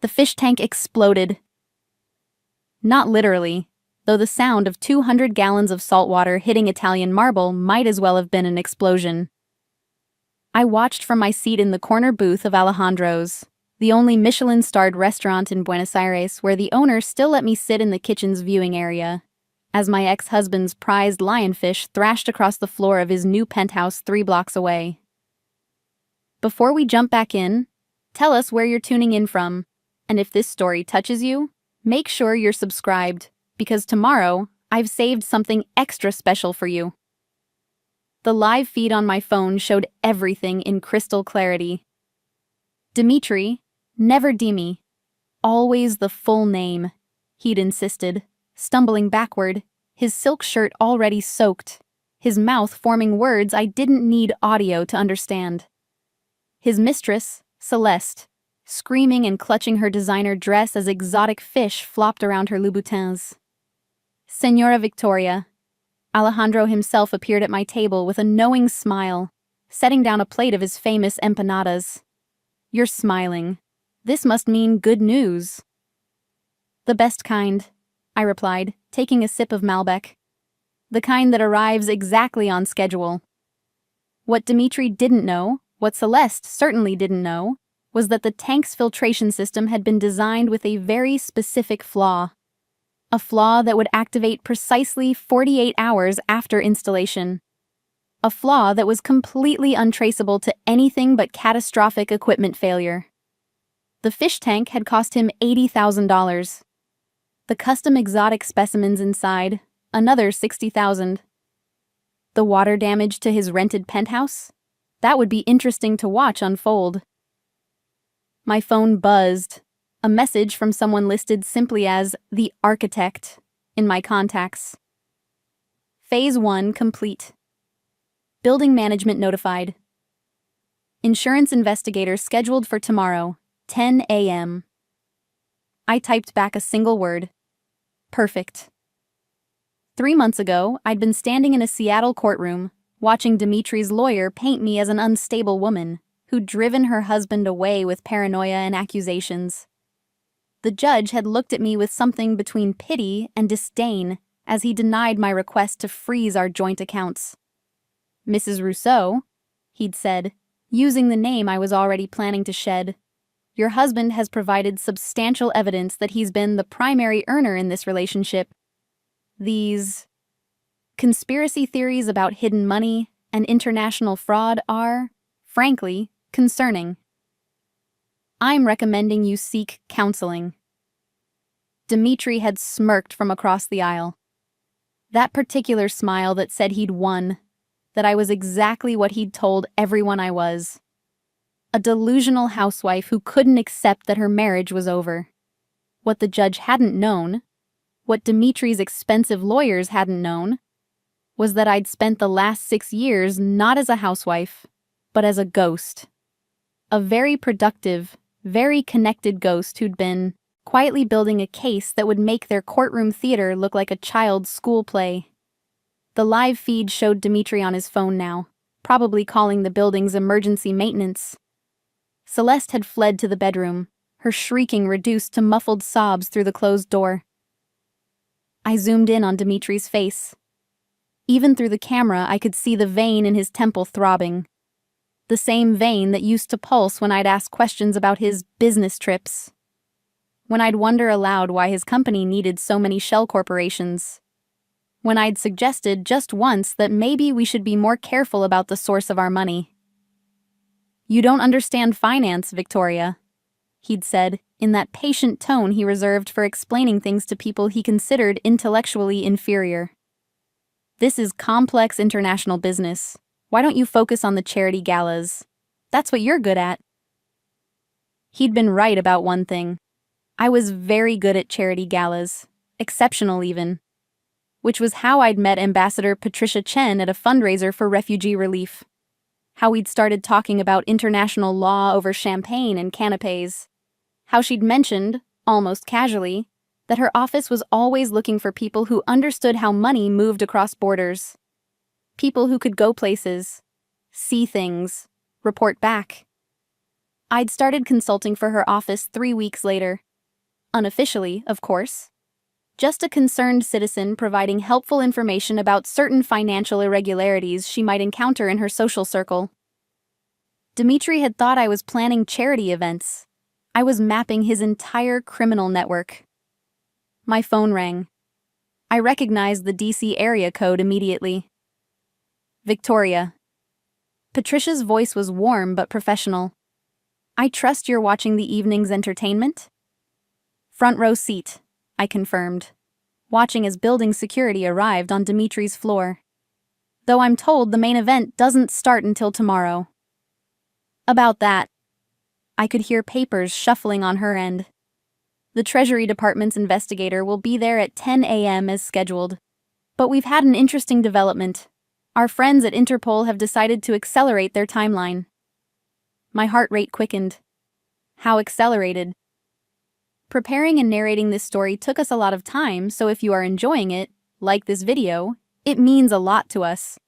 The fish tank exploded. Not literally, though the sound of 200 gallons of salt water hitting Italian marble might as well have been an explosion. I watched from my seat in the corner booth of Alejandro's, the only Michelin-starred restaurant in Buenos Aires where the owner still let me sit in the kitchen's viewing area, as my ex-husband's prized lionfish thrashed across the floor of his new penthouse 3 blocks away. Before we jump back in, tell us where you're tuning in from, and if this story touches you, make sure you're subscribed, because tomorrow I've saved something extra special for you. The live feed on my phone showed everything in crystal clarity. Dimitri, never Dimi, always the full name, he'd insisted, stumbling backward, his silk shirt already soaked, his mouth forming words I didn't need audio to understand. His mistress, Celeste, screaming and clutching her designer dress as exotic fish flopped around her Louboutins. Senora Victoria. Alejandro himself appeared at my table with a knowing smile, setting down a plate of his famous empanadas. You're smiling. This must mean good news. The best kind, I replied, taking a sip of Malbec. The kind that arrives exactly on schedule. What Dimitri didn't know, what Celeste certainly didn't know, was that the tank's filtration system had been designed with a very specific flaw. A flaw that would activate precisely 48 hours after installation. A flaw that was completely untraceable to anything but catastrophic equipment failure. The fish tank had cost him $80,000. The custom exotic specimens inside, another $60,000. The water damage to his rented penthouse? That would be interesting to watch unfold. My phone buzzed. A message from someone listed simply as the architect in my contacts. Phase 1 complete. Building management notified. Insurance investigator scheduled for tomorrow, 10 a.m. I typed back a single word. Perfect. 3 months ago, I'd been standing in a Seattle courtroom, watching Dimitri's lawyer paint me as an unstable woman who'd driven her husband away with paranoia and accusations. The judge had looked at me with something between pity and disdain as he denied my request to freeze our joint accounts. Mrs. Rousseau, he'd said, using the name I was already planning to shed, your husband has provided substantial evidence that he's been the primary earner in this relationship. These conspiracy theories about hidden money and international fraud are, frankly, concerning. I'm recommending you seek counseling. Dimitri had smirked from across the aisle. That particular smile that said he'd won, that I was exactly what he'd told everyone I was. A delusional housewife who couldn't accept that her marriage was over. What the judge hadn't known, what Dimitri's expensive lawyers hadn't known, was that I'd spent the last 6 years not as a housewife, but as a ghost. A very productive, very connected ghost who'd been quietly building a case that would make their courtroom theater look like a child's school play. The live feed showed Dimitri on his phone now, probably calling the building's emergency maintenance. Celeste had fled to the bedroom, her shrieking reduced to muffled sobs through the closed door. I zoomed in on Dimitri's face. Even through the camera, I could see the vein in his temple throbbing. The same vein that used to pulse when I'd ask questions about his business trips. When I'd wonder aloud why his company needed so many shell corporations. When I'd suggested just once that maybe we should be more careful about the source of our money. You don't understand finance, Victoria, he'd said, in that patient tone he reserved for explaining things to people he considered intellectually inferior. This is complex international business. Why don't you focus on the charity galas? That's what you're good at. He'd been right about one thing. I was very good at charity galas, exceptional even. Which was how I'd met Ambassador Patricia Chen at a fundraiser for refugee relief. How we'd started talking about international law over champagne and canapes. How she'd mentioned, almost casually, that her office was always looking for people who understood how money moved across borders. People who could go places, see things, report back. I'd started consulting for her office 3 weeks later. Unofficially, of course. Just a concerned citizen providing helpful information about certain financial irregularities she might encounter in her social circle. Dmitri had thought I was planning charity events. I was mapping his entire criminal network. My phone rang. I recognized the DC area code immediately. Victoria. Patricia's voice was warm but professional. I trust you're watching the evening's entertainment? Front row seat, I confirmed, watching as building security arrived on Dimitri's floor. Though I'm told the main event doesn't start until tomorrow. About that. I could hear papers shuffling on her end. The Treasury Department's investigator will be there at 10 a.m. as scheduled. But we've had an interesting development. Our friends at Interpol have decided to accelerate their timeline. My heart rate quickened. How accelerated? Preparing and narrating this story took us a lot of time, so if you are enjoying it, like this video, it means a lot to us.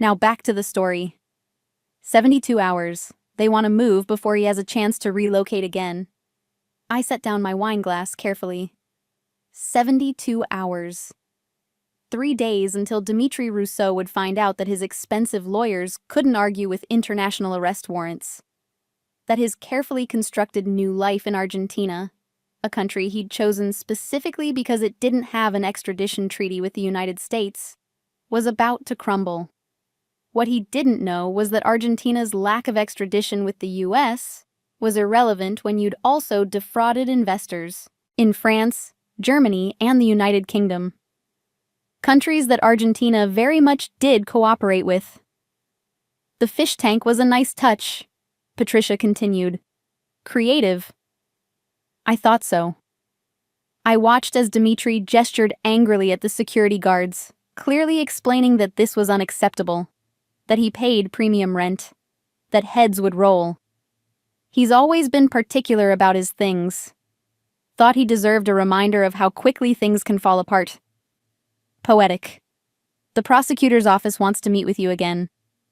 Now back to the story. 72 hours. They want to move before he has a chance to relocate again. I set down my wine glass carefully. 72 hours. 3 days until Dmitri Rousseau would find out that his expensive lawyers couldn't argue with international arrest warrants. That his carefully constructed new life in Argentina, a country he'd chosen specifically because it didn't have an extradition treaty with the United States, was about to crumble. What he didn't know was that Argentina's lack of extradition with the US was irrelevant when you'd also defrauded investors in France, Germany, and the United Kingdom. Countries that Argentina very much did cooperate with. The fish tank was a nice touch, Patricia continued. Creative. I thought so. I watched as Dmitri gestured angrily at the security guards, clearly explaining that this was unacceptable, that he paid premium rent, that heads would roll. He's always been particular about his things. Thought he deserved a reminder of how quickly things can fall apart. Poetic. The prosecutor's office wants to meet with you again.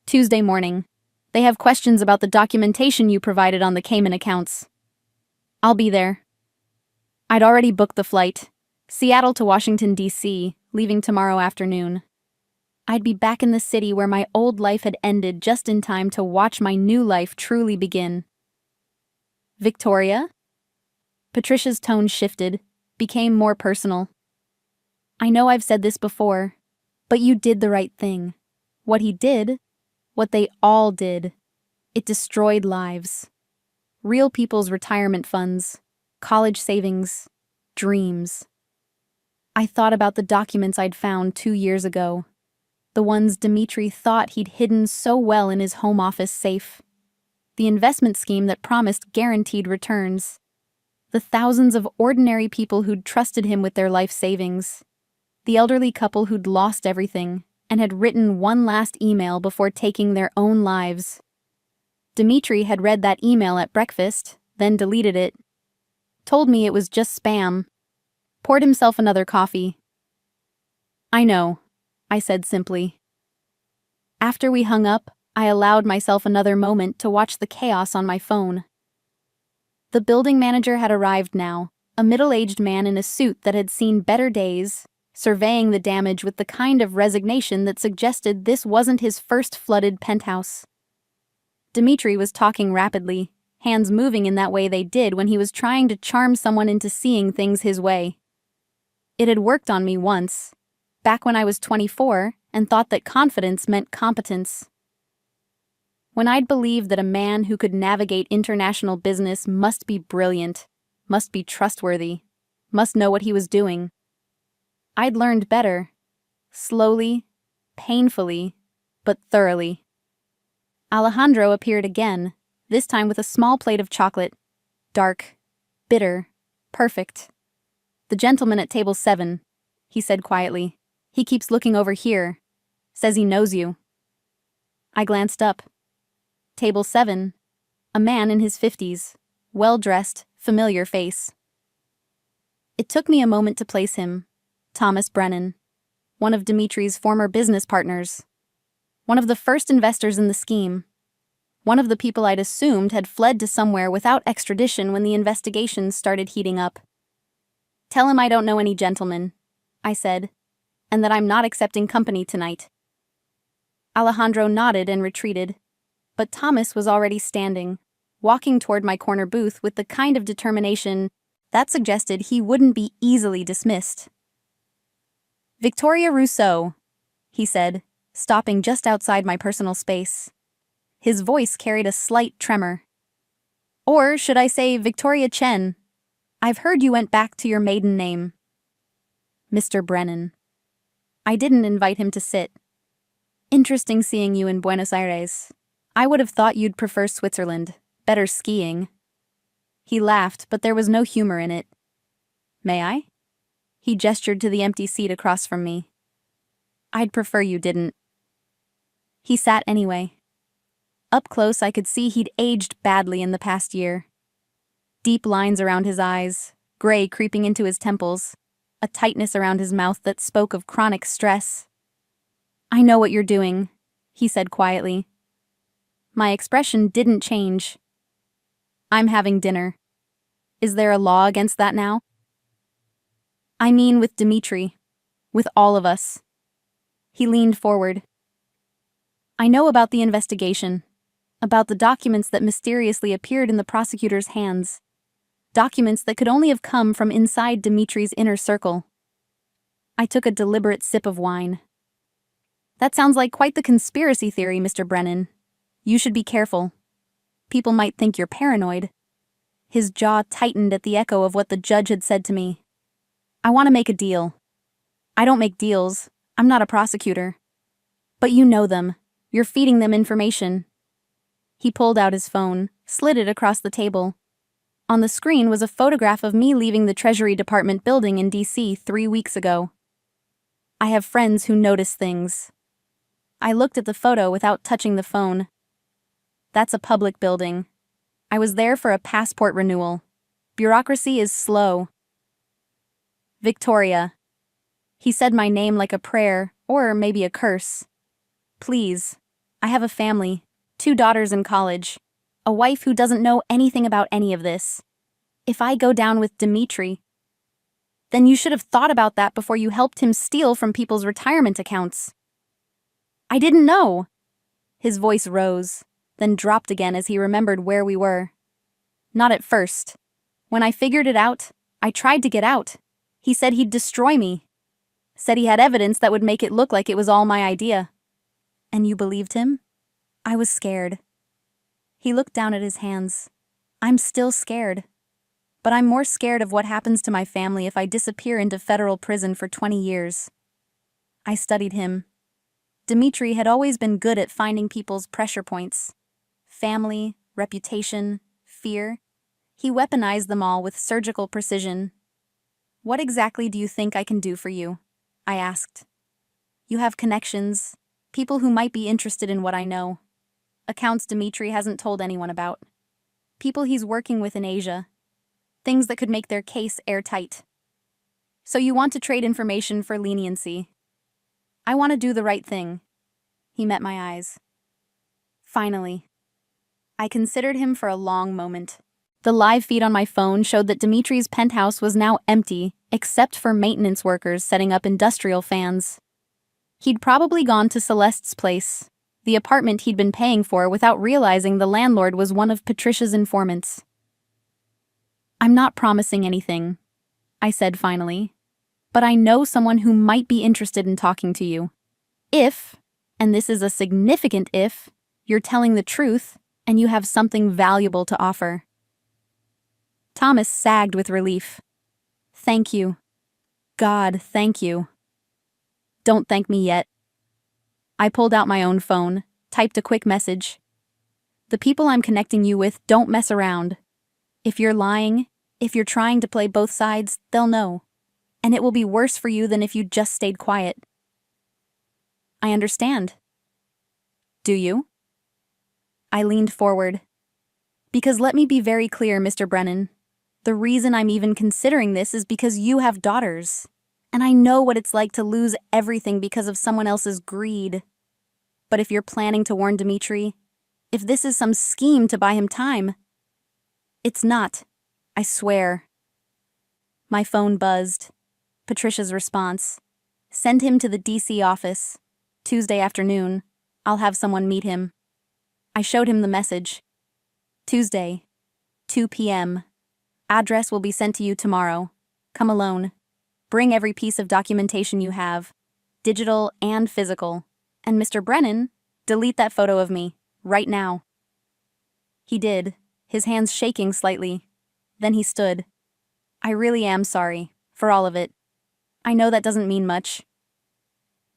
Tuesday morning. They have questions about the documentation you provided on the Cayman accounts. I'll be there. I'd already booked the flight. Seattle to Washington, D.C., leaving tomorrow afternoon. I'd be back in the city where my old life had ended just in time to watch my new life truly begin. Victoria? Patricia's tone shifted, became more personal. I know I've said this before, but you did the right thing. What he did, what they all did, it destroyed lives. Real people's retirement funds, college savings, dreams. I thought about the documents I'd found 2 years ago, the ones Dmitri thought he'd hidden so well in his home office safe, the investment scheme that promised guaranteed returns, the thousands of ordinary people who'd trusted him with their life savings, the elderly couple who'd lost everything and had written one last email before taking their own lives. Dmitri had read that email at breakfast, then deleted it. Told me it was just spam. Poured himself another coffee. I know, I said simply. After we hung up, I allowed myself another moment to watch the chaos on my phone. The building manager had arrived now, a middle-aged man in a suit that had seen better days, surveying the damage with the kind of resignation that suggested this wasn't his first flooded penthouse. Dmitri was talking rapidly, hands moving in that way they did when he was trying to charm someone into seeing things his way. It had worked on me once, back when I was 24 and thought that confidence meant competence. When I'd believed that a man who could navigate international business must be brilliant, must be trustworthy, must know what he was doing. I'd learned better, slowly, painfully, but thoroughly. Alejandro appeared again, this time with a small plate of chocolate. Dark, bitter, perfect. The gentleman at table 7, he said quietly. He keeps looking over here. Says he knows you. I glanced up. Table 7. A man in his 50s, well-dressed, familiar face. It took me a moment to place him. Thomas Brennan, one of Dimitri's former business partners. One of the first investors in the scheme. One of the people I'd assumed had fled to somewhere without extradition when the investigations started heating up. "Tell him I don't know any gentlemen," I said, "and that I'm not accepting company tonight." Alejandro nodded and retreated, but Thomas was already standing, walking toward my corner booth with the kind of determination that suggested he wouldn't be easily dismissed. "Victoria Rousseau," he said, stopping just outside my personal space. His voice carried a slight tremor. "Or should I say Victoria Chen? I've heard you went back to your maiden name." "Mr. Brennan." I didn't invite him to sit. "Interesting seeing you in Buenos Aires. I would have thought you'd prefer Switzerland. Better skiing." He laughed, but there was no humor in it. "May I?" He gestured to the empty seat across from me. "I'd prefer you didn't." He sat anyway. Up close, I could see he'd aged badly in the past year. Deep lines around his eyes, gray creeping into his temples, a tightness around his mouth that spoke of chronic stress. "I know what you're doing," he said quietly. My expression didn't change. "I'm having dinner. Is there a law against that now?" "I mean with Dmitri. With all of us." He leaned forward. "I know about the investigation. About the documents that mysteriously appeared in the prosecutor's hands. Documents that could only have come from inside Dmitri's inner circle." I took a deliberate sip of wine. "That sounds like quite the conspiracy theory, Mr. Brennan. You should be careful. People might think you're paranoid." His jaw tightened at the echo of what the judge had said to me. "I want to make a deal. I don't make deals. I'm not a prosecutor. But you know them. You're feeding them information." He pulled out his phone, slid it across the table. On the screen was a photograph of me leaving the Treasury Department building in D.C. 3 weeks ago. I have friends who notice things. I looked at the photo without touching the phone. That's a public building. I was there for a passport renewal. Bureaucracy is slow. "Victoria." He said my name like a prayer, or maybe a curse. "Please. I have a family, 2 daughters in college, a wife who doesn't know anything about any of this. If I go down with Dmitri, then you should have thought about that before you helped him steal from people's retirement accounts." "I didn't know." His voice rose, then dropped again as he remembered where we were. "Not at first. When I figured it out, I tried to get out. He said he'd destroy me. Said he had evidence that would make it look like it was all my idea." "And you believed him?" I was scared. He looked down at his hands. "I'm still scared. But I'm more scared of what happens to my family if I disappear into federal prison for 20 years. I studied him. Dmitri had always been good at finding people's pressure points. Family, reputation, fear. He weaponized them all with surgical precision. "What exactly do you think I can do for you?" I asked. "You have connections, people who might be interested in what I know. Accounts Dmitri hasn't told anyone about. People he's working with in Asia. Things that could make their case airtight. So you want to trade information for leniency. I want to do the right thing." He met my eyes. Finally. I considered him for a long moment. The live feed on my phone showed that Dmitri's penthouse was now empty, except for maintenance workers setting up industrial fans. He'd probably gone to Celeste's place, the apartment he'd been paying for without realizing the landlord was one of Patricia's informants. "I'm not promising anything," I said finally, "but I know someone who might be interested in talking to you. If, and this is a significant if, you're telling the truth and you have something valuable to offer." Thomas sagged with relief. "Thank you. God, thank you." "Don't thank me yet." I pulled out my own phone, typed a quick message. "The people I'm connecting you with don't mess around. If you're lying, if you're trying to play both sides, they'll know. And it will be worse for you than if you just stayed quiet." "I understand." "Do you?" I leaned forward. "Because let me be very clear, Mr. Brennan. The reason I'm even considering this is because you have daughters. And I know what it's like to lose everything because of someone else's greed. But if you're planning to warn Dmitri, If this is some scheme to buy him time. It's not. I swear. My phone buzzed. Patricia's response. Send him to the DC office. Tuesday afternoon. I'll have someone meet him. I showed him the message. Tuesday, 2 p.m. Address will be sent to you tomorrow. Come alone. Bring every piece of documentation you have, digital and physical. And Mr. Brennan, delete that photo of me, right now. He did, his hands shaking slightly. Then he stood. I really am sorry, for all of it. I know that doesn't mean much.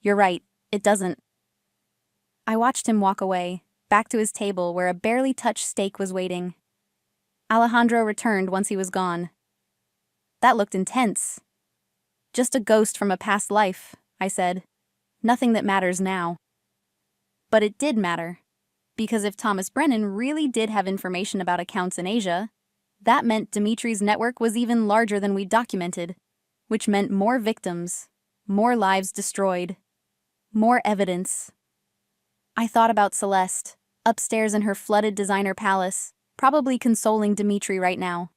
You're right, it doesn't. I watched him walk away, back to his table where a barely touched steak was waiting. Alejandro returned once he was gone. That looked intense. Just a ghost from a past life, I said. Nothing that matters now. But it did matter. Because if Thomas Brennan really did have information about accounts in Asia, that meant Dimitri's network was even larger than we documented, which meant more victims, more lives destroyed, more evidence. I thought about Celeste, upstairs in her flooded designer palace, probably consoling Dimitri right now.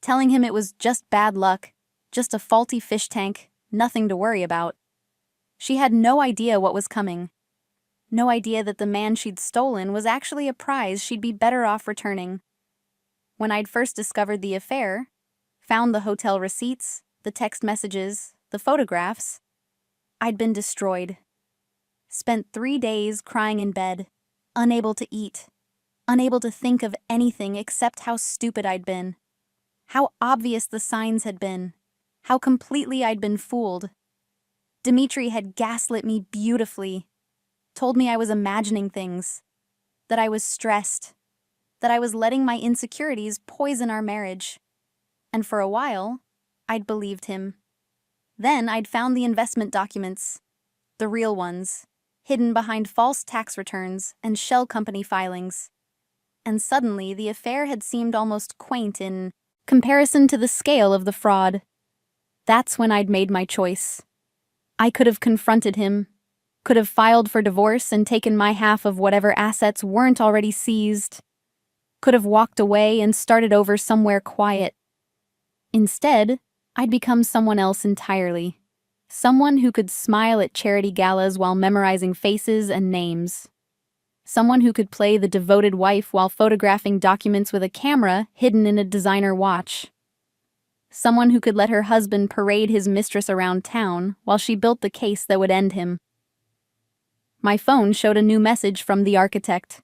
Telling him it was just bad luck, just a faulty fish tank, nothing to worry about. She had no idea what was coming. No idea that the man she'd stolen was actually a prize she'd be better off returning. When I'd first discovered the affair, found the hotel receipts, the text messages, the photographs, I'd been destroyed. Spent 3 days crying in bed, unable to eat, unable to think of anything except how stupid I'd been, how obvious the signs had been, how completely I'd been fooled. Dimitri had gaslit me beautifully, told me I was imagining things, that I was stressed, that I was letting my insecurities poison our marriage. And for a while, I'd believed him. Then I'd found the investment documents, the real ones, hidden behind false tax returns and shell company filings. And suddenly the affair had seemed almost quaint in comparison to the scale of the fraud. That's when I'd made my choice. I could have confronted him, could have filed for divorce and taken my half of whatever assets weren't already seized, could have walked away and started over somewhere quiet. Instead, I'd become someone else entirely. Someone who could smile at charity galas while memorizing faces and names. Someone who could play the devoted wife while photographing documents with a camera hidden in a designer watch. Someone who could let her husband parade his mistress around town while she built the case that would end him. My phone showed a new message from the architect.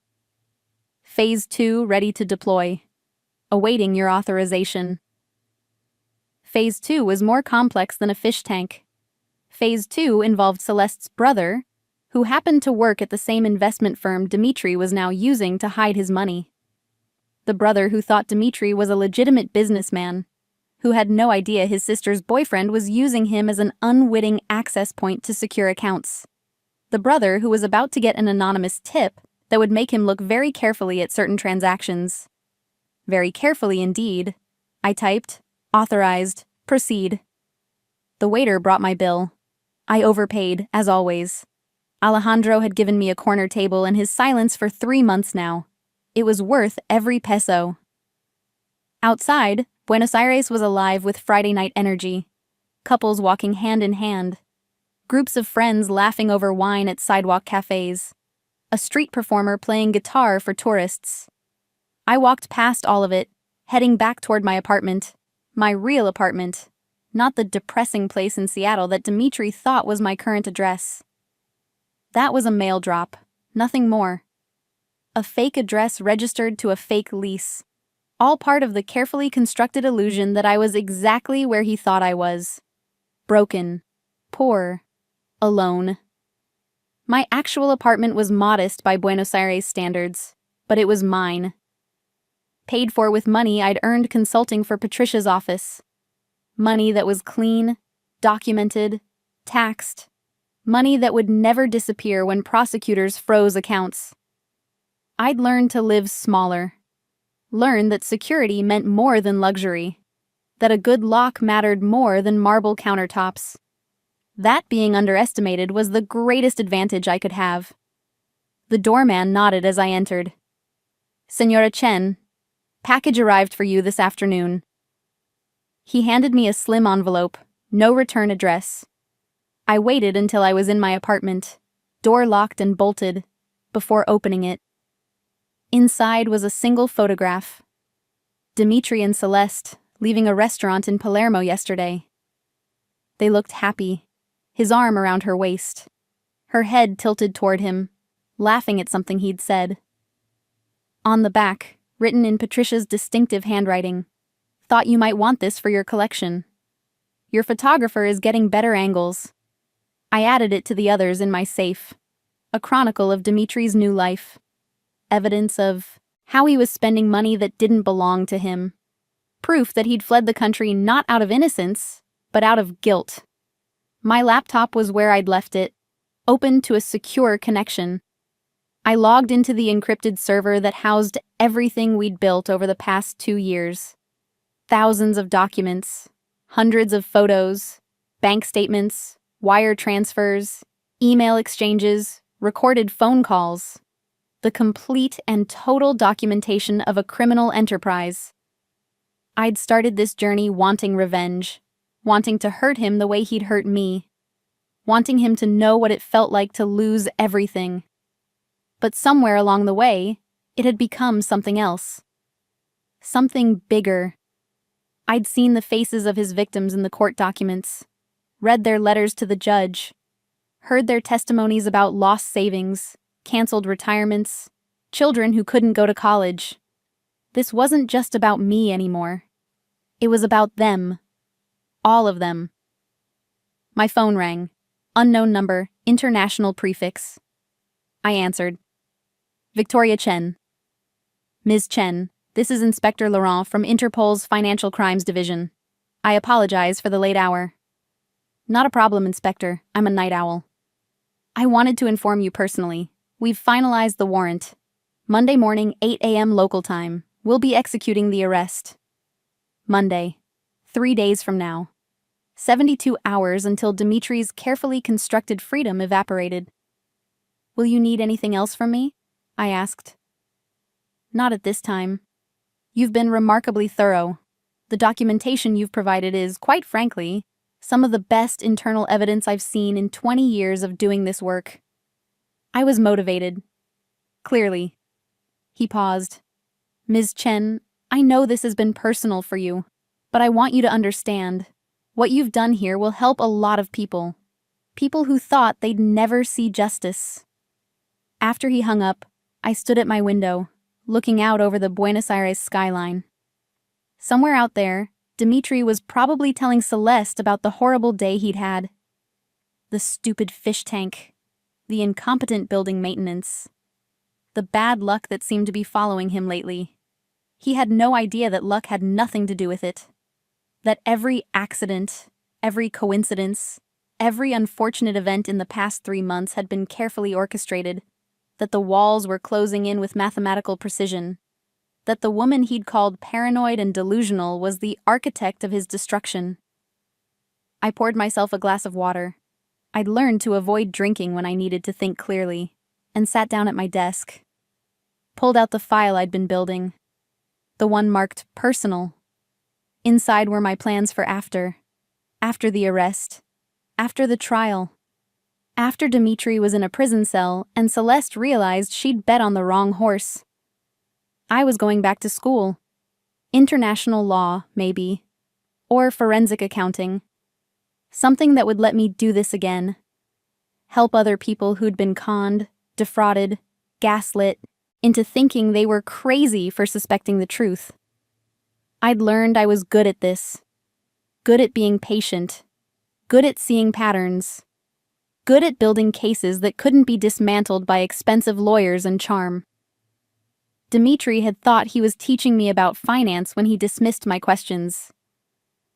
Phase 2 ready to deploy. Awaiting your authorization. Phase 2 was more complex than a fish tank. Phase 2 involved Celeste's brother, who happened to work at the same investment firm Dimitri was now using to hide his money. The brother who thought Dimitri was a legitimate businessman, who had no idea his sister's boyfriend was using him as an unwitting access point to secure accounts. The brother who was about to get an anonymous tip that would make him look very carefully at certain transactions. Very carefully indeed. I typed, authorized, proceed. The waiter brought my bill. I overpaid, as always. Alejandro had given me a corner table and his silence for 3 months now. It was worth every peso. Outside, Buenos Aires was alive with Friday night energy. Couples walking hand in hand. Groups of friends laughing over wine at sidewalk cafes. A street performer playing guitar for tourists. I walked past all of it, heading back toward my apartment. My real apartment. Not the depressing place in Seattle that Dimitri thought was my current address. That was a mail drop, nothing more. A fake address registered to a fake lease. All part of the carefully constructed illusion that I was exactly where he thought I was. Broken. Poor. Alone. My actual apartment was modest by Buenos Aires standards, but it was mine. Paid for with money I'd earned consulting for Patricia's office. Money that was clean, documented, taxed. Money that would never disappear when prosecutors froze accounts. I'd learned to live smaller. Learn that security meant more than luxury. That a good lock mattered more than marble countertops. That being underestimated was the greatest advantage I could have. The doorman nodded as I entered. Senora Chen, package arrived for you this afternoon. He handed me a slim envelope, no return address. I waited until I was in my apartment, door locked and bolted, before opening it. Inside was a single photograph. Dimitri and Celeste leaving a restaurant in Palermo yesterday. They looked happy, his arm around her waist, her head tilted toward him, laughing at something he'd said. On the back, written in Patricia's distinctive handwriting, "Thought you might want this for your collection. Your photographer is getting better angles." I added it to the others in my safe. A chronicle of Dimitri's new life. Evidence of how he was spending money that didn't belong to him. Proof that he'd fled the country not out of innocence, but out of guilt. My laptop was where I'd left it, open to a secure connection. I logged into the encrypted server that housed everything we'd built over the past 2 years. Thousands of documents, hundreds of photos, bank statements, wire transfers, email exchanges, recorded phone calls. The complete and total documentation of a criminal enterprise. I'd started this journey wanting revenge, wanting to hurt him the way he'd hurt me, wanting him to know what it felt like to lose everything. But somewhere along the way, it had become something else. Something bigger. I'd seen the faces of his victims in the court documents, read their letters to the judge, heard their testimonies about lost savings, canceled retirements, children who couldn't go to college. This wasn't just about me anymore. It was about them. All of them. My phone rang. Unknown number, international prefix. I answered. Victoria Chen. Ms. Chen, this is Inspector Laurent from Interpol's Financial Crimes Division. I apologize for the late hour. Not a problem, Inspector. I'm a night owl. I wanted to inform you personally. We've finalized the warrant. Monday morning, 8 a.m. local time. We'll be executing the arrest. Monday. 3 days from now. 72 hours until Dimitri's carefully constructed freedom evaporated. Will you need anything else from me? I asked. Not at this time. You've been remarkably thorough. The documentation you've provided is, quite frankly, some of the best internal evidence I've seen in 20 years of doing this work. I was motivated. Clearly. He paused. Ms. Chen, I know this has been personal for you, but I want you to understand. What you've done here will help a lot of people. People who thought they'd never see justice. After he hung up, I stood at my window, looking out over the Buenos Aires skyline. Somewhere out there, Dimitri was probably telling Celeste about the horrible day he'd had. The stupid fish tank. The incompetent building maintenance. The bad luck that seemed to be following him lately. He had no idea that luck had nothing to do with it. That every accident, every coincidence, every unfortunate event in the past 3 months had been carefully orchestrated. That the walls were closing in with mathematical precision. That the woman he'd called paranoid and delusional was the architect of his destruction. I poured myself a glass of water. I'd learned to avoid drinking when I needed to think clearly, and sat down at my desk. Pulled out the file I'd been building. The one marked personal. Inside were my plans for after the arrest, after the trial. After Dimitri was in a prison cell and Celeste realized she'd bet on the wrong horse. I was going back to school. International law, maybe. Or forensic accounting. Something that would let me do this again. Help other people who'd been conned, defrauded, gaslit, into thinking they were crazy for suspecting the truth. I'd learned I was good at this. Good at being patient. Good at seeing patterns. Good at building cases that couldn't be dismantled by expensive lawyers and charm. Dimitri had thought he was teaching me about finance when he dismissed my questions.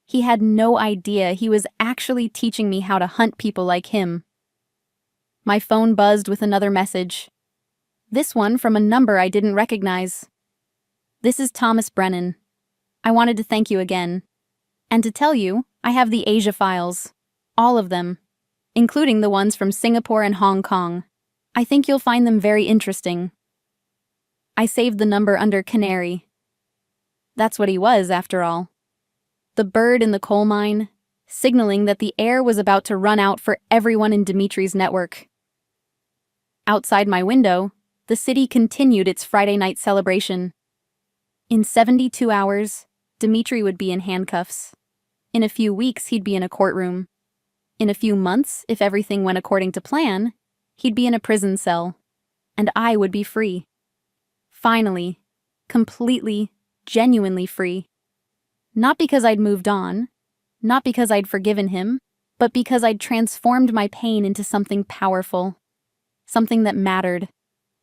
He had no idea he was actually teaching me how to hunt people like him. My phone buzzed with another message. This one from a number I didn't recognize. This is Thomas Brennan. I wanted to thank you again. And to tell you, I have the Asia files. All of them. Including the ones from Singapore and Hong Kong. I think you'll find them very interesting. I saved the number under canary. That's what he was, after all. The bird in the coal mine, signaling that the air was about to run out for everyone in Dimitri's network. Outside my window, the city continued its Friday night celebration. In 72 hours, Dimitri would be in handcuffs. In a few weeks, he'd be in a courtroom. In a few months, if everything went according to plan, he'd be in a prison cell. And I would be free. Finally, completely, genuinely free. Not because I'd moved on, not because I'd forgiven him, but because I'd transformed my pain into something powerful. Something that mattered.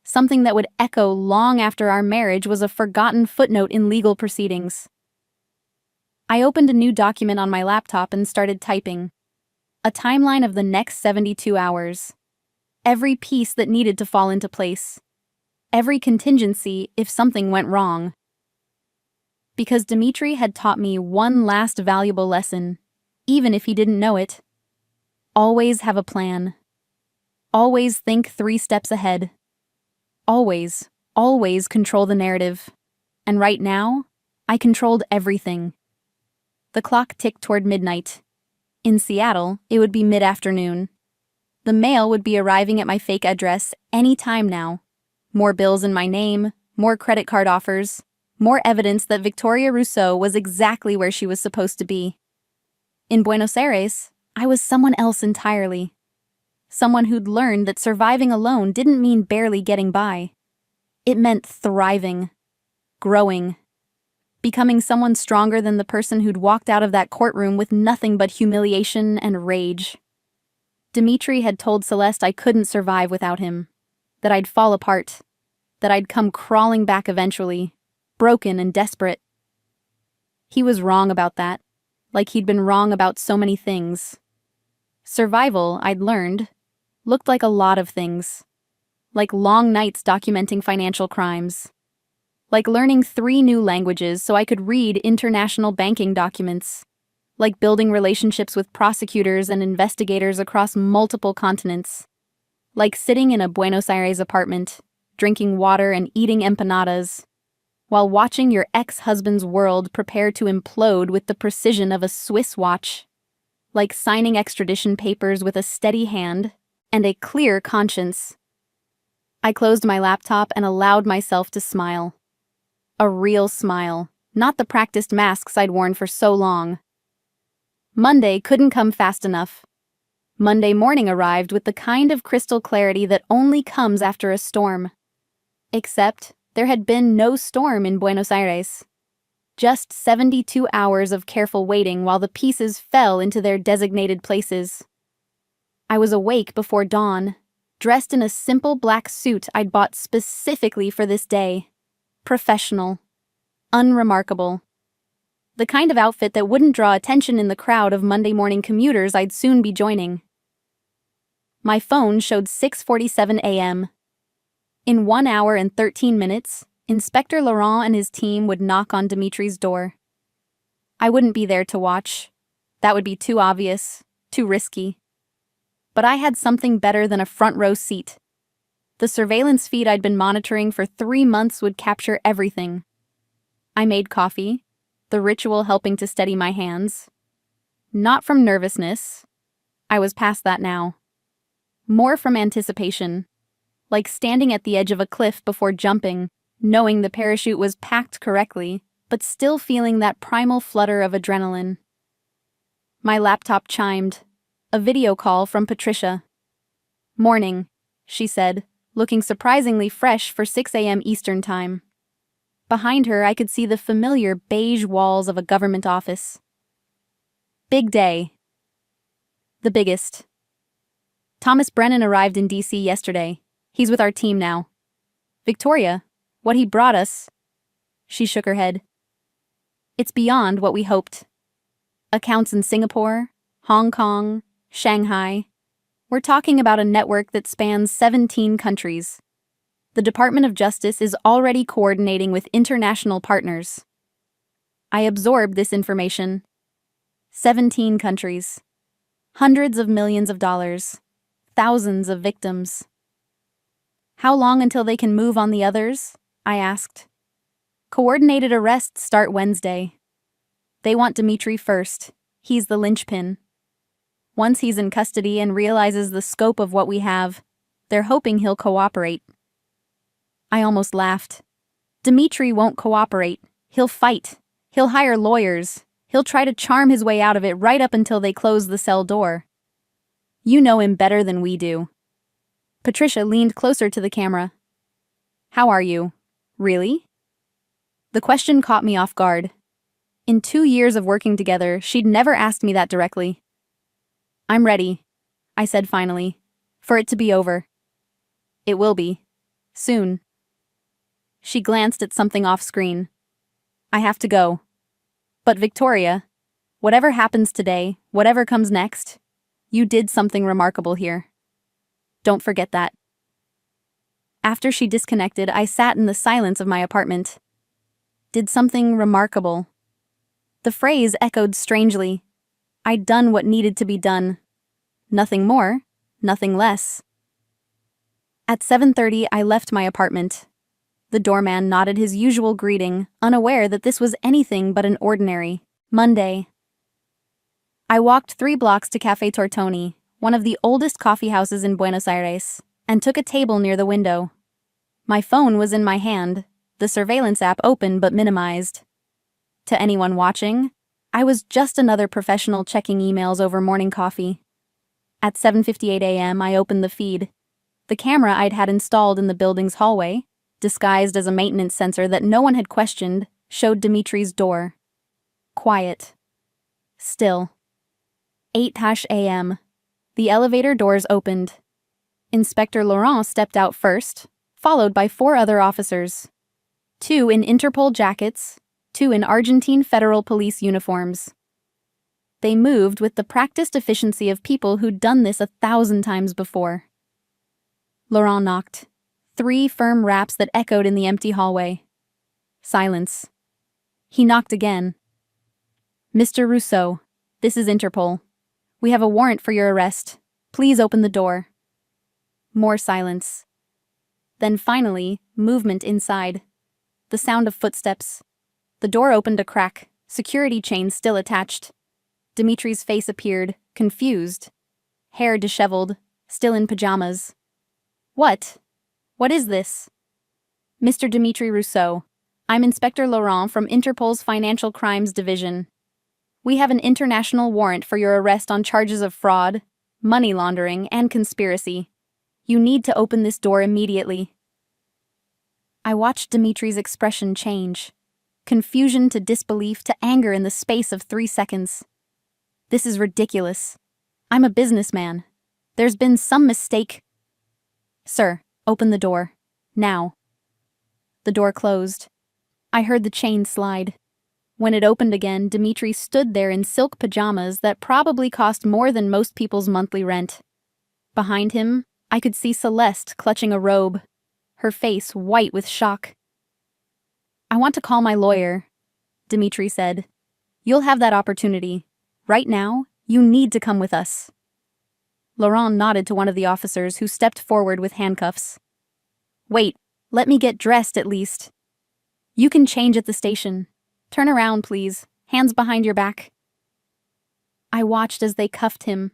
Something that would echo long after our marriage was a forgotten footnote in legal proceedings. I opened a new document on my laptop and started typing. A timeline of the next 72 hours. Every piece that needed to fall into place. Every contingency if something went wrong. Because Dimitri had taught me one last valuable lesson, even if he didn't know it. Always have a plan. Always think 3 steps ahead. Always, always control the narrative. And right now, I controlled everything. The clock ticked toward midnight. In Seattle, it would be mid-afternoon. The mail would be arriving at my fake address any time now. More bills in my name, more credit card offers, more evidence that Victoria Rousseau was exactly where she was supposed to be. In Buenos Aires, I was someone else entirely. Someone who'd learned that surviving alone didn't mean barely getting by. It meant thriving, growing, becoming someone stronger than the person who'd walked out of that courtroom with nothing but humiliation and rage. Dimitri had told Celeste I couldn't survive without him, that I'd fall apart, that I'd come crawling back eventually, broken and desperate. He was wrong about that, like he'd been wrong about so many things. Survival, I'd learned, looked like a lot of things. Like long nights documenting financial crimes. Like learning 3 new languages so I could read international banking documents. Like building relationships with prosecutors and investigators across multiple continents. Like sitting in a Buenos Aires apartment, drinking water and eating empanadas, while watching your ex-husband's world prepare to implode with the precision of a Swiss watch. Like signing extradition papers with a steady hand and a clear conscience. I closed my laptop and allowed myself to smile. A real smile, not the practiced masks I'd worn for so long. Monday couldn't come fast enough. Monday morning arrived with the kind of crystal clarity that only comes after a storm. Except there had been no storm in Buenos Aires. Just 72 hours of careful waiting while the pieces fell into their designated places. I was awake before dawn, dressed in a simple black suit I'd bought specifically for this day. Professional. Unremarkable. The kind of outfit that wouldn't draw attention in the crowd of Monday morning commuters I'd soon be joining. My phone showed 6:47 a.m. In 1 hour and 13 minutes, Inspector Laurent and his team would knock on Dimitri's door. I wouldn't be there to watch. That would be too obvious, too risky. But I had something better than a front row seat. The surveillance feed I'd been monitoring for 3 months would capture everything. I made coffee, the ritual helping to steady my hands. Not from nervousness. I was past that now. More from anticipation. Like standing at the edge of a cliff before jumping, knowing the parachute was packed correctly, but still feeling that primal flutter of adrenaline. My laptop chimed. A video call from Patricia. "Morning," she said, looking surprisingly fresh for 6 a.m. Eastern Time. Behind her, I could see the familiar beige walls of a government office. Big day. The biggest. Thomas Brennan arrived in D.C. yesterday. He's with our team now. Victoria, what he brought us. She shook her head. It's beyond what we hoped. Accounts in Singapore, Hong Kong, Shanghai. We're talking about a network that spans 17 countries. The Department of Justice is already coordinating with international partners. I absorbed this information. 17 countries. Hundreds of millions of dollars. Thousands of victims. How long until they can move on the others? I asked. Coordinated arrests start Wednesday. They want Dmitri first. He's the linchpin. Once he's in custody and realizes the scope of what we have, they're hoping he'll cooperate. I almost laughed. Dmitri won't cooperate. He'll fight. He'll hire lawyers. He'll try to charm his way out of it right up until they close the cell door. You know him better than we do. Patricia leaned closer to the camera. How are you? Really? The question caught me off guard. In 2 years of working together, she'd never asked me that directly. I'm ready, I said finally, for it to be over. It will be. Soon. She glanced at something off screen. I have to go. But Victoria, whatever happens today, whatever comes next, you did something remarkable here. Don't forget that. After she disconnected, I sat in the silence of my apartment. Did something remarkable. The phrase echoed strangely. I'd done what needed to be done. Nothing more, nothing less. At 7:30, I left my apartment. The doorman nodded his usual greeting, unaware that this was anything but an ordinary Monday. I walked 3 blocks to Café Tortoni, one of the oldest coffee houses in Buenos Aires, and took a table near the window. My phone was in my hand, the surveillance app open but minimized. To anyone watching, I was just another professional checking emails over morning coffee. At 7:58 a.m., I opened the feed. The camera I'd had installed in the building's hallway, disguised as a maintenance sensor that no one had questioned, showed Dimitri's door. Quiet. Still. 8 a.m. The elevator doors opened. Inspector Laurent stepped out first, followed by 4 other officers. 2 in Interpol jackets, 2 in Argentine Federal Police uniforms. They moved with the practiced efficiency of people who'd done this 1,000 times before. Laurent knocked. 3 firm raps that echoed in the empty hallway. Silence. He knocked again. Mr. Rousseau, this is Interpol. We have a warrant for your arrest. Please open the door. More silence. Then finally, movement inside. The sound of footsteps. The door opened a crack, security chains still attached. Dimitri's face appeared, confused. Hair disheveled, still in pajamas. What? What is this? Mr. Dmitri Rousseau, I'm Inspector Laurent from Interpol's Financial Crimes Division. We have an international warrant for your arrest on charges of fraud, money laundering, and conspiracy. You need to open this door immediately. I watched Dimitri's expression change. Confusion to disbelief to anger in the space of 3 seconds. This is ridiculous. I'm a businessman. There's been some mistake. Sir, open the door. Now. The door closed. I heard the chain slide. When it opened again, Dmitri stood there in silk pajamas that probably cost more than most people's monthly rent. Behind him, I could see Celeste clutching a robe, her face white with shock. I want to call my lawyer, Dmitri said. You'll have that opportunity. Right now, you need to come with us. Laurent nodded to one of the officers who stepped forward with handcuffs. Wait, let me get dressed at least. You can change at the station. Turn around, please. Hands behind your back. I watched as they cuffed him.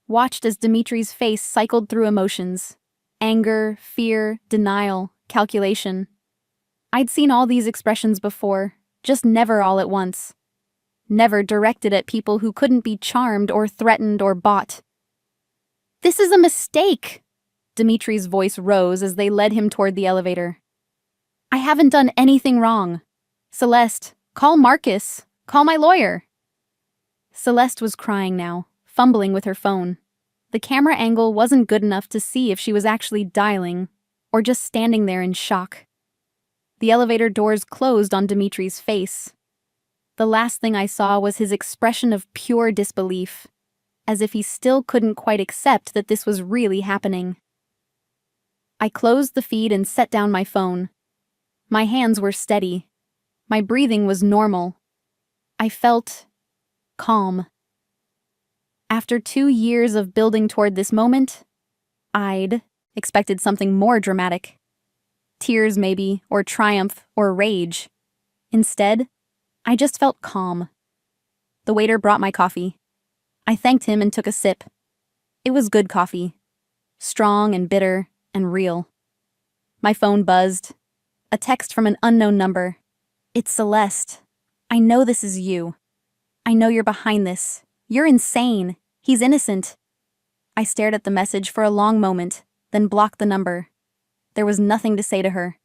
Watched as Dimitri's face cycled through emotions. Anger, fear, denial, calculation. I'd seen all these expressions before, just never all at once. Never directed at people who couldn't be charmed or threatened or bought. This is a mistake! Dimitri's voice rose as they led him toward the elevator. I haven't done anything wrong. Celeste, call Marcus. Call my lawyer. Celeste was crying now, fumbling with her phone. The camera angle wasn't good enough to see if she was actually dialing, or just standing there in shock. The elevator doors closed on Dimitri's face. The last thing I saw was his expression of pure disbelief, as if he still couldn't quite accept that this was really happening. I closed the feed and set down my phone. My hands were steady. My breathing was normal. I felt calm. After 2 years of building toward this moment, I'd expected something more dramatic. Tears, maybe, or triumph, or rage. Instead, I just felt calm. The waiter brought my coffee. I thanked him and took a sip. It was good coffee. Strong and bitter and real. My phone buzzed. A text from an unknown number. It's Celeste. I know this is you. I know you're behind this. You're insane. He's innocent. I stared at the message for a long moment, then blocked the number. There was nothing to say to her.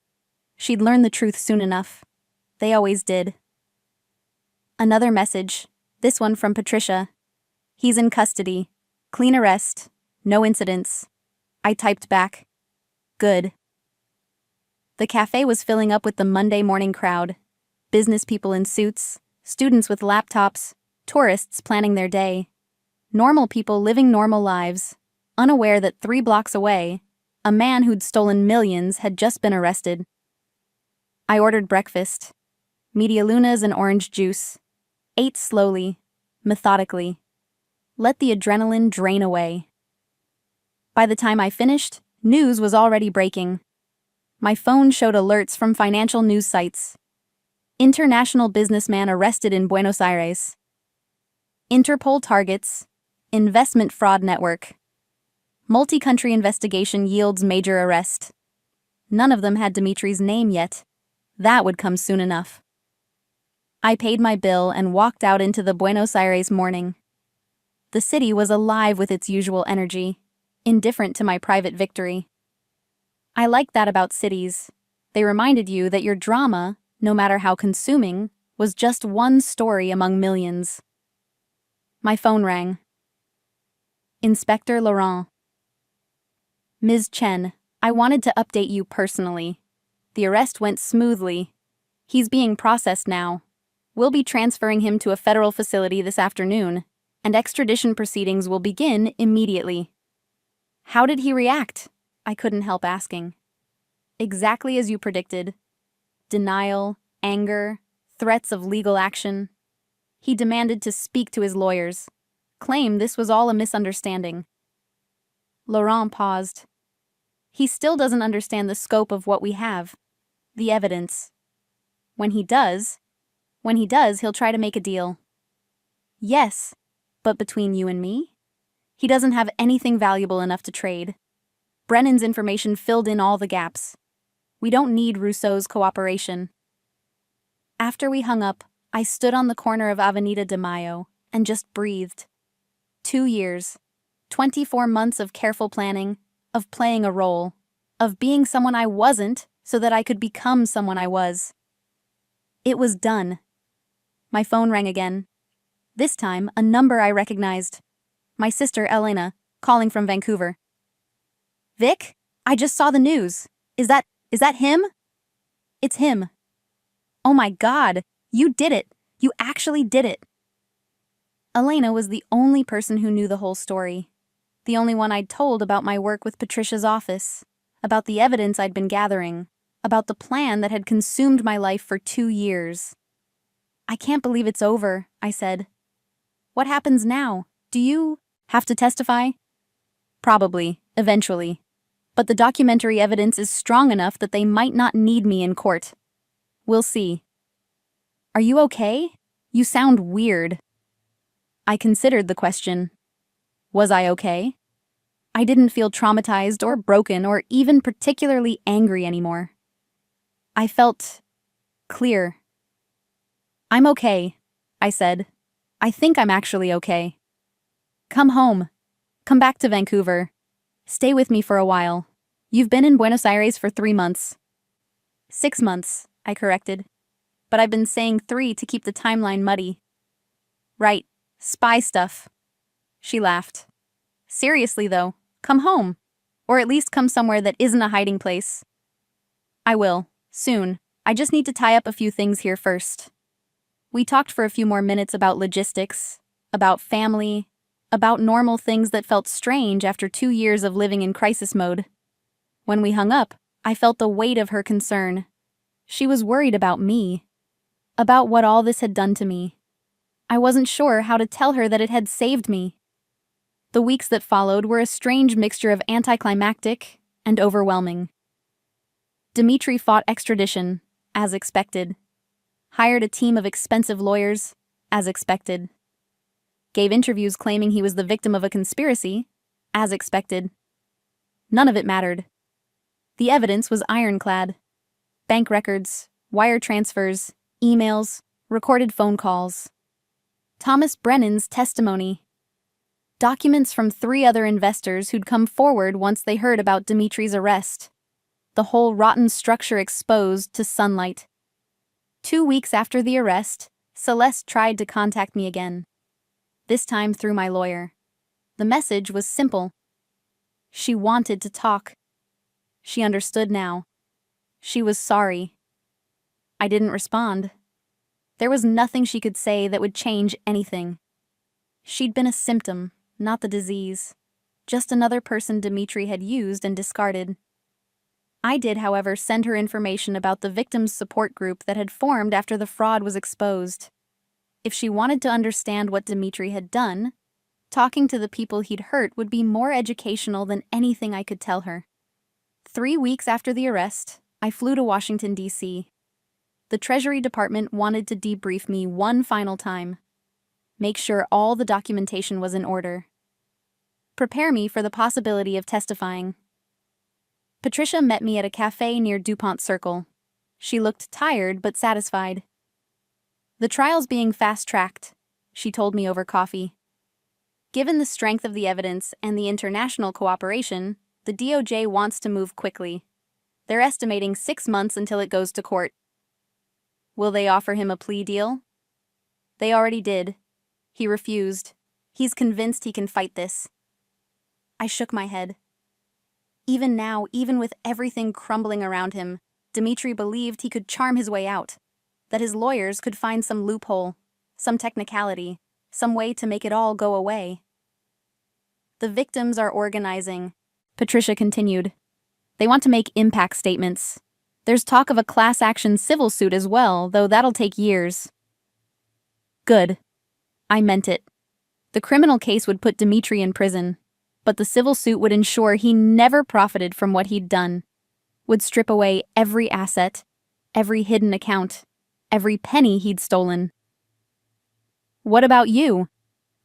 She'd learn the truth soon enough. They always did. Another message, this one from Patricia. He's in custody. Clean arrest. No incidents. I typed back. Good. The cafe was filling up with the Monday morning crowd. Business people in suits, students with laptops, tourists planning their day. Normal people living normal lives, unaware that 3 blocks away, a man who'd stolen millions had just been arrested. I ordered breakfast. Media lunas and orange juice. Ate slowly, methodically. Let the adrenaline drain away. By the time I finished, news was already breaking. My phone showed alerts from financial news sites. International businessman arrested in Buenos Aires. Interpol targets. Investment fraud network. Multi-country investigation yields major arrest. None of them had Dimitri's name yet. That would come soon enough. I paid my bill and walked out into the Buenos Aires morning. The city was alive with its usual energy, indifferent to my private victory. I liked that about cities. They reminded you that your drama, no matter how consuming, was just one story among millions. My phone rang. Inspector Laurent. Ms. Chen, I wanted to update you personally. The arrest went smoothly. He's being processed now. We'll be transferring him to a federal facility this afternoon, and extradition proceedings will begin immediately. How did he react? I couldn't help asking. Exactly as you predicted. Denial, anger, threats of legal action. He demanded to speak to his lawyers, claimed this was all a misunderstanding. Laurent paused. He still doesn't understand the scope of what we have, the evidence. When he does, he'll try to make a deal. Yes, but between you and me, he doesn't have anything valuable enough to trade. Brennan's information filled in all the gaps. We don't need Rousseau's cooperation. After we hung up, I stood on the corner of Avenida de Mayo and just breathed. 2 years, 24 months of careful planning, of playing a role, of being someone I wasn't so that I could become someone I was. It was done. My phone rang again. This time, a number I recognized. My sister, Elena, calling from Vancouver. Vic, I just saw the news. Is that him? It's him. Oh my God, you did it. You actually did it. Elena was the only person who knew the whole story. The only one I'd told about my work with Patricia's office, about the evidence I'd been gathering, about the plan that had consumed my life for 2 years. I can't believe it's over, I said. What happens now? Do you have to testify? Probably, eventually. But the documentary evidence is strong enough that they might not need me in court. We'll see. Are you okay? You sound weird. I considered the question. Was I okay? I didn't feel traumatized or broken or even particularly angry anymore. I felt clear. I'm okay, I said. I think I'm actually okay. Come home. Come back to Vancouver. Stay with me for a while. You've been in Buenos Aires for 3 months. 6 months, I corrected. But I've been saying 3 to keep the timeline muddy. Right, spy stuff. She laughed. Seriously though, come home. Or at least come somewhere that isn't a hiding place. I will, soon. I just need to tie up a few things here first. We talked for a few more minutes about logistics, about family, about normal things that felt strange after 2 years of living in crisis mode. When we hung up, I felt the weight of her concern. She was worried about me, about what all this had done to me. I wasn't sure how to tell her that it had saved me. The weeks that followed were a strange mixture of anticlimactic and overwhelming. Dmitry fought extradition, as expected. Hired a team of expensive lawyers, as expected. Gave interviews claiming he was the victim of a conspiracy, as expected. None of it mattered. The evidence was ironclad. Bank records, wire transfers, emails, recorded phone calls. Thomas Brennan's testimony. Documents from 3 other investors who'd come forward once they heard about Dmitry's arrest. The whole rotten structure exposed to sunlight. 2 weeks after the arrest, Celeste tried to contact me again. This time through my lawyer. The message was simple. She wanted to talk. She understood now. She was sorry. I didn't respond. There was nothing she could say that would change anything. She'd been a symptom, not the disease. Just another person Dmitry had used and discarded. I did, however, send her information about the victims' support group that had formed after the fraud was exposed. If she wanted to understand what Dmitry had done, talking to the people he'd hurt would be more educational than anything I could tell her. 3 weeks after the arrest, I flew to Washington, D.C. The Treasury Department wanted to debrief me one final time. Make sure all the documentation was in order. Prepare me for the possibility of testifying. Patricia met me at a cafe near DuPont Circle. She looked tired but satisfied. The trial's being fast-tracked, she told me over coffee. Given the strength of the evidence and the international cooperation, the DOJ wants to move quickly. They're estimating 6 months until it goes to court. Will they offer him a plea deal? They already did. He refused. He's convinced he can fight this. I shook my head. Even now, even with everything crumbling around him, Dmitry believed he could charm his way out, that his lawyers could find some loophole, some technicality, some way to make it all go away. The victims are organizing, Patricia continued. They want to make impact statements. There's talk of a class action civil suit as well, though that'll take years. Good. I meant it. The criminal case would put Dmitry in prison, but the civil suit would ensure he never profited from what he'd done, would strip away every asset, every hidden account, every penny he'd stolen. What about you?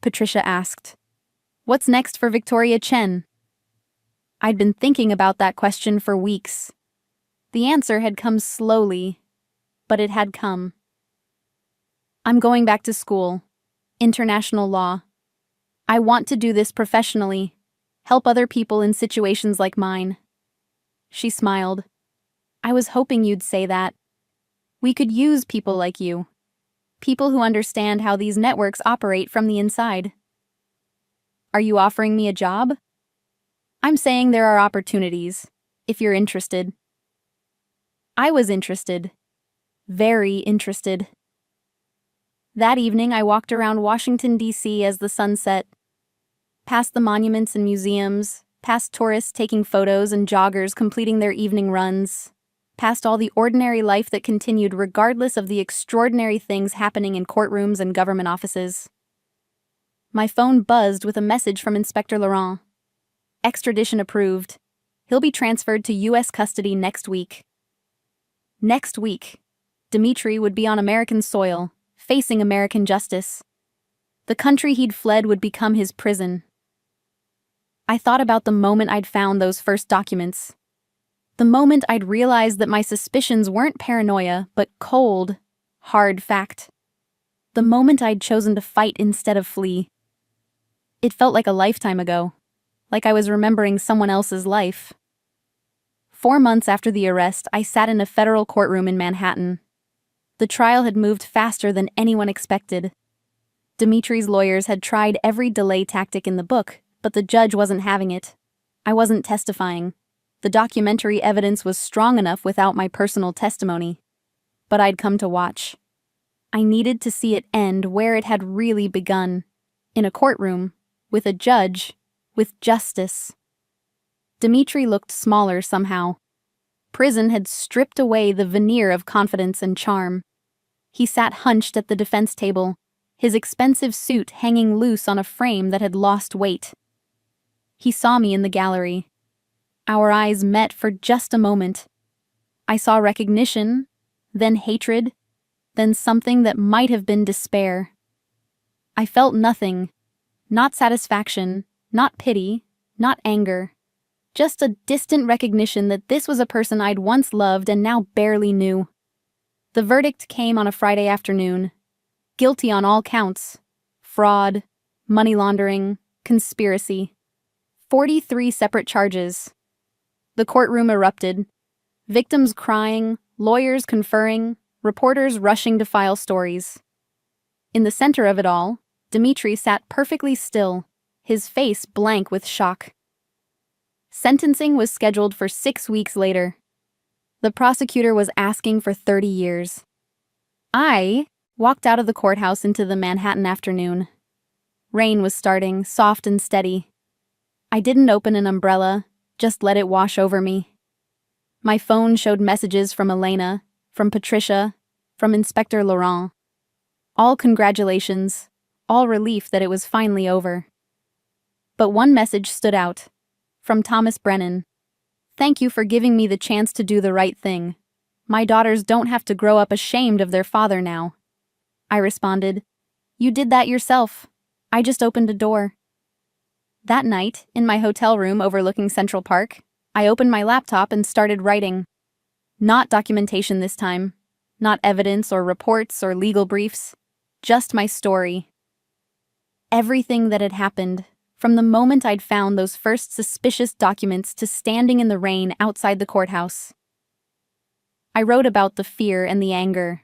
Patricia asked. What's next for Victoria Chen? I'd been thinking about that question for weeks. The answer had come slowly, but it had come. I'm going back to school. International law. I want to do this professionally, help other people in situations like mine. She smiled. I was hoping you'd say that. We could use people like you. People who understand how these networks operate from the inside. Are you offering me a job? I'm saying there are opportunities, if you're interested. I was interested. Very interested. That evening, I walked around Washington, D.C. as the sun set. Past the monuments and museums, past tourists taking photos and joggers completing their evening runs, past all the ordinary life that continued regardless of the extraordinary things happening in courtrooms and government offices. My phone buzzed with a message from Inspector Laurent. Extradition approved. He'll be transferred to U.S. custody next week. Next week, Dmitry would be on American soil, facing American justice. The country he'd fled would become his prison. I thought about the moment I'd found those first documents. The moment I'd realized that my suspicions weren't paranoia, but cold, hard fact. The moment I'd chosen to fight instead of flee. It felt like a lifetime ago, like I was remembering someone else's life. 4 months after the arrest, I sat in a federal courtroom in Manhattan. The trial had moved faster than anyone expected. Dmitry's lawyers had tried every delay tactic in the book, but the judge wasn't having it. I wasn't testifying. The documentary evidence was strong enough without my personal testimony. But I'd come to watch. I needed to see it end where it had really begun. In a courtroom, with a judge, with justice. Dmitry looked smaller somehow. Prison had stripped away the veneer of confidence and charm. He sat hunched at the defense table, his expensive suit hanging loose on a frame that had lost weight. He saw me in the gallery. Our eyes met for just a moment. I saw recognition, then hatred, then something that might have been despair. I felt nothing, not satisfaction, not pity, not anger. Just a distant recognition that this was a person I'd once loved and now barely knew. The verdict came on a Friday afternoon. Guilty on all counts. Fraud, money laundering, conspiracy. 43 separate charges. The courtroom erupted. Victims crying, lawyers conferring, reporters rushing to file stories. In the center of it all, Dmitri sat perfectly still, his face blank with shock. Sentencing was scheduled for 6 weeks later. The prosecutor was asking for 30 years. I walked out of the courthouse into the Manhattan afternoon. Rain was starting, soft and steady. I didn't open an umbrella, just let it wash over me. My phone showed messages from Elena, from Patricia, from Inspector Laurent. All congratulations, all relief that it was finally over. But one message stood out. From Thomas Brennan. Thank you for giving me the chance to do the right thing. My daughters don't have to grow up ashamed of their father now. I responded, You did that yourself. I just opened a door. That night, in my hotel room overlooking Central Park, I opened my laptop and started writing. Not documentation this time. Not evidence or reports or legal briefs. Just my story. Everything that had happened. From the moment I'd found those first suspicious documents to standing in the rain outside the courthouse. I wrote about the fear and the anger,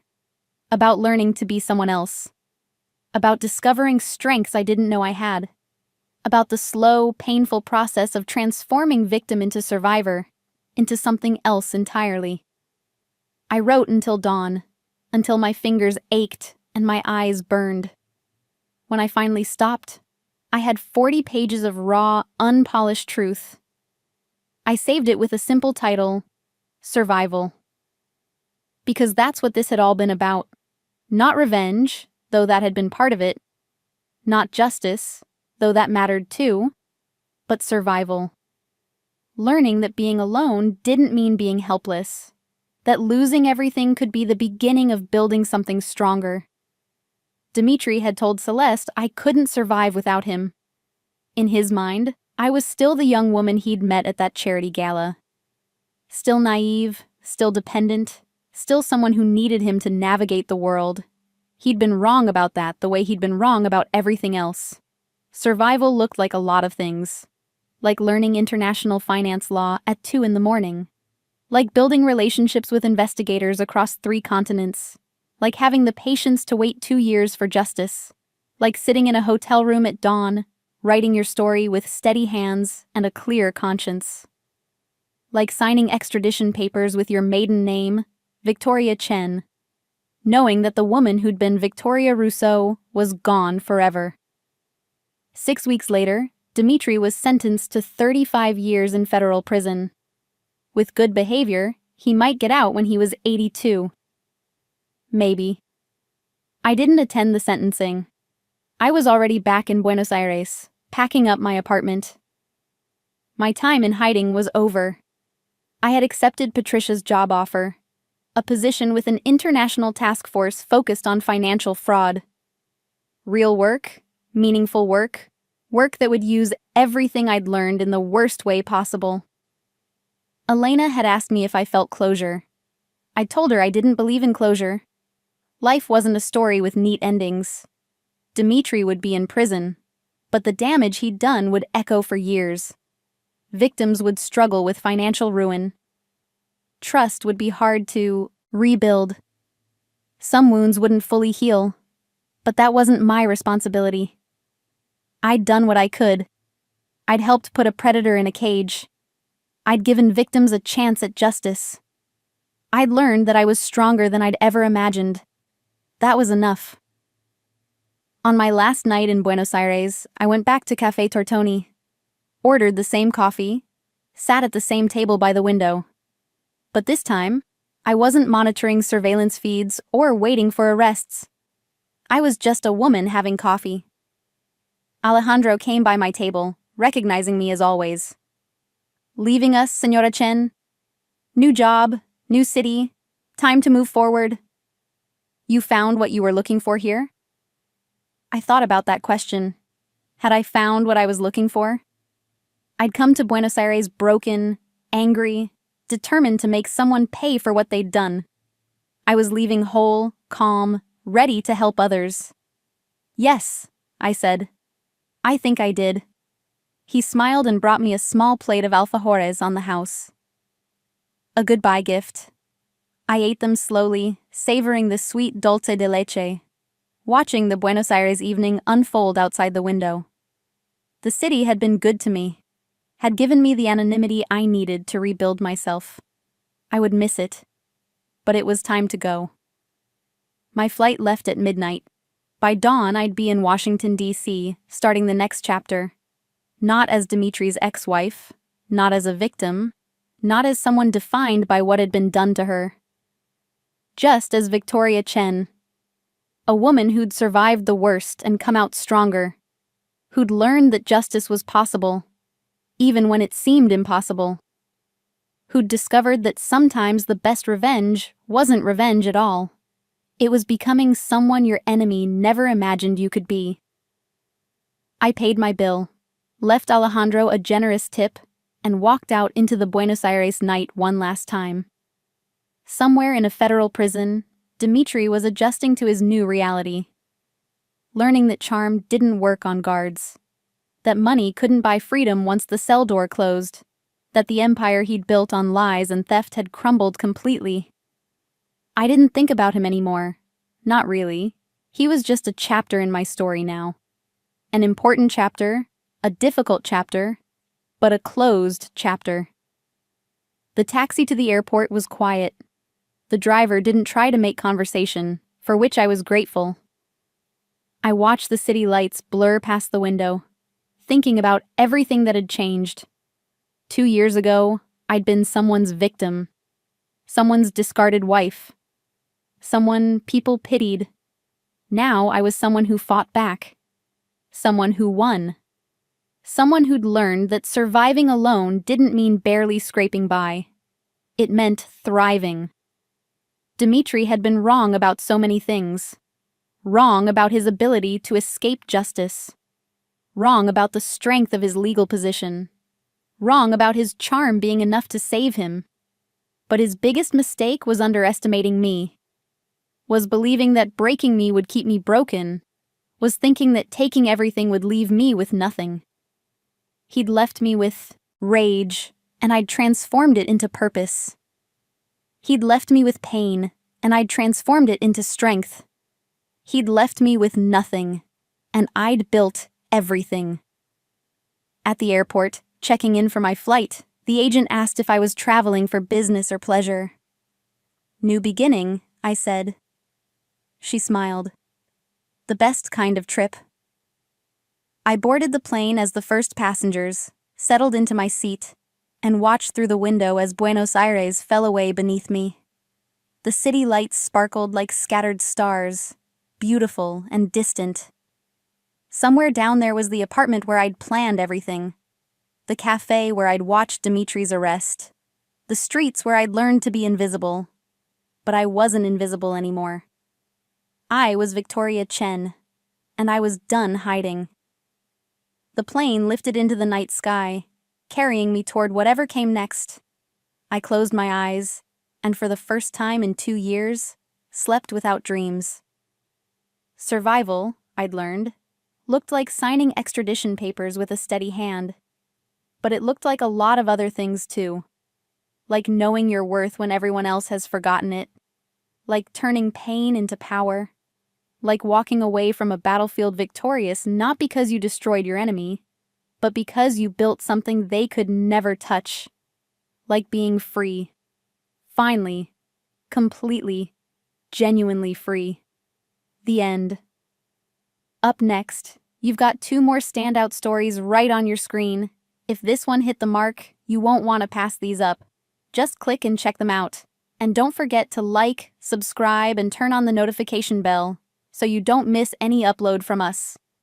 about learning to be someone else, about discovering strengths I didn't know I had, about the slow, painful process of transforming victim into survivor, into something else entirely. I wrote until dawn, until my fingers ached and my eyes burned. When I finally stopped, I had 40 pages of raw, unpolished truth. I saved it with a simple title, Survival. Because that's what this had all been about. Not revenge, though that had been part of it. Not justice, though that mattered too. But survival. Learning that being alone didn't mean being helpless. That losing everything could be the beginning of building something stronger. Dmitri had told Celeste I couldn't survive without him. In his mind, I was still the young woman he'd met at that charity gala. Still naive, still dependent, still someone who needed him to navigate the world. He'd been wrong about that the way he'd been wrong about everything else. Survival looked like a lot of things. Like learning international finance law at 2 a.m. Like building relationships with investigators across 3 continents. Like having the patience to wait 2 years for justice. Like sitting in a hotel room at dawn, writing your story with steady hands and a clear conscience. Like signing extradition papers with your maiden name, Victoria Chen, knowing that the woman who'd been Victoria Rousseau was gone forever. 6 weeks later, Dmitri was sentenced to 35 years in federal prison. With good behavior, he might get out when he was 82. Maybe. I didn't attend the sentencing. I was already back in Buenos Aires, packing up my apartment. My time in hiding was over. I had accepted Patricia's job offer, a position with an international task force focused on financial fraud. Real work, meaningful work, work that would use everything I'd learned in the worst way possible. Elena had asked me if I felt closure. I told her I didn't believe in closure. Life wasn't a story with neat endings. Dmitri would be in prison, but the damage he'd done would echo for years. Victims would struggle with financial ruin. Trust would be hard to rebuild. Some wounds wouldn't fully heal, but that wasn't my responsibility. I'd done what I could. I'd helped put a predator in a cage. I'd given victims a chance at justice. I'd learned that I was stronger than I'd ever imagined. That was enough. On my last night in Buenos Aires, I went back to Café Tortoni, ordered the same coffee, sat at the same table by the window. But this time, I wasn't monitoring surveillance feeds or waiting for arrests. I was just a woman having coffee. Alejandro came by my table, recognizing me as always. Leaving us, Señora Chen? New job, New city. Time to move forward. You found what you were looking for here? I thought about that question. Had I found what I was looking for? I'd come to Buenos Aires broken, angry, determined to make someone pay for what they'd done. I was leaving whole, calm, ready to help others. Yes, I said. I think I did. He smiled and brought me a small plate of alfajores on the house. A goodbye gift. I ate them slowly, savoring the sweet dulce de leche, watching the Buenos Aires evening unfold outside the window. The city had been good to me, had given me the anonymity I needed to rebuild myself. I would miss it, but it was time to go. My flight left at midnight. By dawn, I'd be in Washington, D.C., starting the next chapter. Not as Dimitri's ex-wife, not as a victim, not as someone defined by what had been done to her. Just as Victoria Chen, a woman who'd survived the worst and come out stronger, who'd learned that justice was possible, even when it seemed impossible, who'd discovered that sometimes the best revenge wasn't revenge at all. It was becoming someone your enemy never imagined you could be. I paid my bill, left Alejandro a generous tip, and walked out into the Buenos Aires night one last time. Somewhere in a federal prison, Dimitri was adjusting to his new reality. Learning that charm didn't work on guards, that money couldn't buy freedom once the cell door closed, that the empire he'd built on lies and theft had crumbled completely. I didn't think about him anymore. Not really. He was just a chapter in my story now. An important chapter, a difficult chapter, but a closed chapter. The taxi to the airport was quiet. The driver didn't try to make conversation, for which I was grateful. I watched the city lights blur past the window, thinking about everything that had changed. 2 years ago, I'd been someone's victim, someone's discarded wife, someone people pitied. Now I was someone who fought back, someone who won, someone who'd learned that surviving alone didn't mean barely scraping by. It meant thriving. Dimitri had been wrong about so many things. Wrong about his ability to escape justice. Wrong about the strength of his legal position. Wrong about his charm being enough to save him. But his biggest mistake was underestimating me. Was believing that breaking me would keep me broken. Was thinking that taking everything would leave me with nothing. He'd left me with rage, and I'd transformed it into purpose. He'd left me with pain, and I'd transformed it into strength. He'd left me with nothing, and I'd built everything. At the airport, checking in for my flight, the agent asked if I was traveling for business or pleasure. New beginning, I said. She smiled. The best kind of trip. I boarded the plane as the first passengers, settled into my seat, and watched through the window as Buenos Aires fell away beneath me. The city lights sparkled like scattered stars, beautiful and distant. Somewhere down there was the apartment where I'd planned everything, the cafe where I'd watched Dimitri's arrest, the streets where I'd learned to be invisible. But I wasn't invisible anymore. I was Victoria Chen, and I was done hiding. The plane lifted into the night sky, carrying me toward whatever came next. I closed my eyes, and for the first time in 2 years, slept without dreams. Survival, I'd learned, looked like signing extradition papers with a steady hand. But it looked like a lot of other things too. Like knowing your worth when everyone else has forgotten it. Like turning pain into power. Like walking away from a battlefield victorious not because you destroyed your enemy, but because you built something they could never touch. Like being free. Finally. Completely. Genuinely free. The end. Up next, you've got 2 more standout stories right on your screen. If this one hit the mark, you won't want to pass these up. Just click and check them out. And don't forget to like, subscribe, and turn on the notification bell so you don't miss any upload from us.